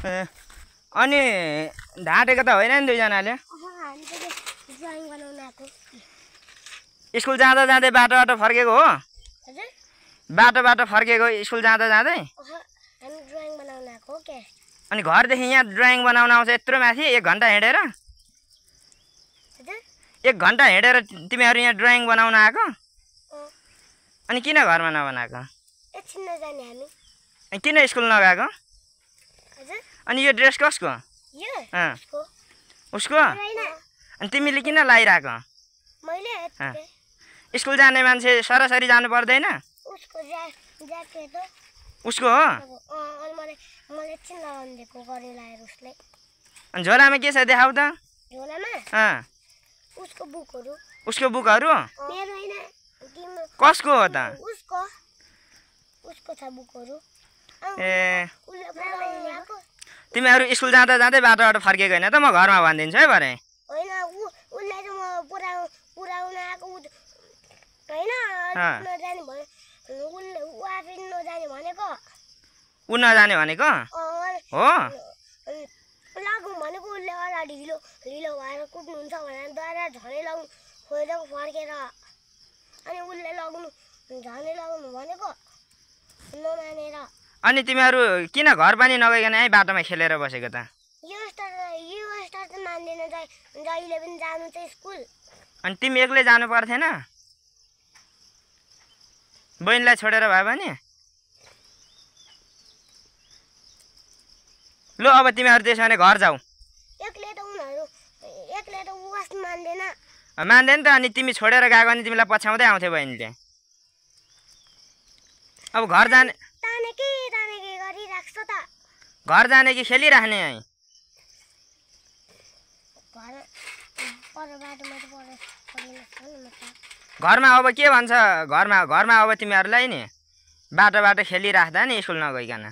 ए अनि ढाँटेको त होइन नि दुईजनाले स्कुल जाँदा जाँदै बाटो फर्केको हो बाटो फर्केको स्कुल जाँदा जाँदै अनि घरदेखि यहाँ ड्राइङ बनाउन आउँछ यत्रो माथि 1 घन्टा हिँडेर 1 घन्टा हिँडेर तिमीहरू यहाँ ड्राइङ बनाउन आएको अनि किन घरमा नबनाएको किन स्कुल नगएको अनि यो ड्रेस कसको उसको अनि तिमीले किन लाइरहेको स्कुल जाने मान्छे सरासरी जानु पर्दैन उसको हो अनि झोलामा के छ देखाउ त उसको बुकहरू कसको हो त ए तिमीहरू स्कुल जाँदा जाँदै बाटो फर्केको होइन त म घरमा भनिदिन्छु है भरे ऊ नजाने भनेको हो लागौँ भनेको उसले अगाडि ढिलो भएर कुद्नुहुन्छ भनेर दारा झनै लाउनु खोजेको फर्केर अनि उसले झनै लगाउनु भनेको नमानेर अनि तिमीहरू किन घर पनि नगइकन यही बाटोमा खेलेर बसेको त यो स्टार त मान्दैन जहिले पनि जानु चाहिँ स्कुल अनि तिमी एक्लै जानु पर्थेन बहिनीलाई छोडेर भए पनि ल अब तिमीहरू त्यसो भने घर जाऊ एक्लै त उवास मान्दैन मान्दैन त अनि तिमी छोडेर गएको भने तिमीलाई पछ्याउँदै आउँथ्यो बहिनीले अब घर जाने ताने के गरिराख्छ त घर जाने कि खेलिराख्ने है घरमा अब के भन्छ घरमा अब तिमीहरूलाई नि बाटो खेलिराख्दा नि स्कुल नगइकन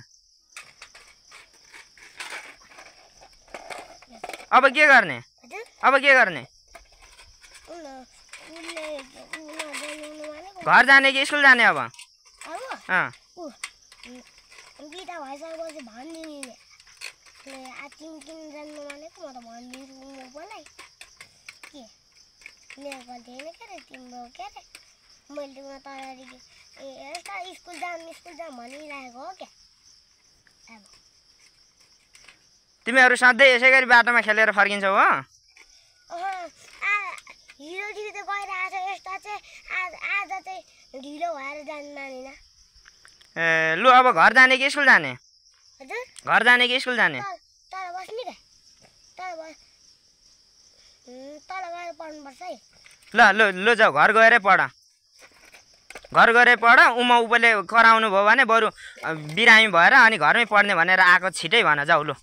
अब के गर्ने घर जाने कि स्कुल जाने अब बिदा भइसकेपछि भनिदिने किन जान्नु भनेको म त भनिदिन्छु मलाई के मेरो गल्ती होइन के अरे तिम्रो के अरे मैले तिमीलाई तयारी स्कुल जाम भनिरहेको हो क्या अब तिमीहरू सधैँ यसै गरी बाटोमा खेलेर फर्किन्छौ हो हिरोदेखि त गइरहेको छ यस्ता चाहिँ आज चाहिँ ढिलो भएर जानु मानेन ए लु अब घर जाने कि स्कुल जाने घर जाने कि स्कुल जाने तल बस्ने क्या तल गएर पढ्नुपर्छ है ल जाऊ घर गएरै पढ उमा उपले कराउनु भयो भने बरु बिरामी भएर अनि घरमै पढ्ने भनेर आएको छिटै भन जाऊ लु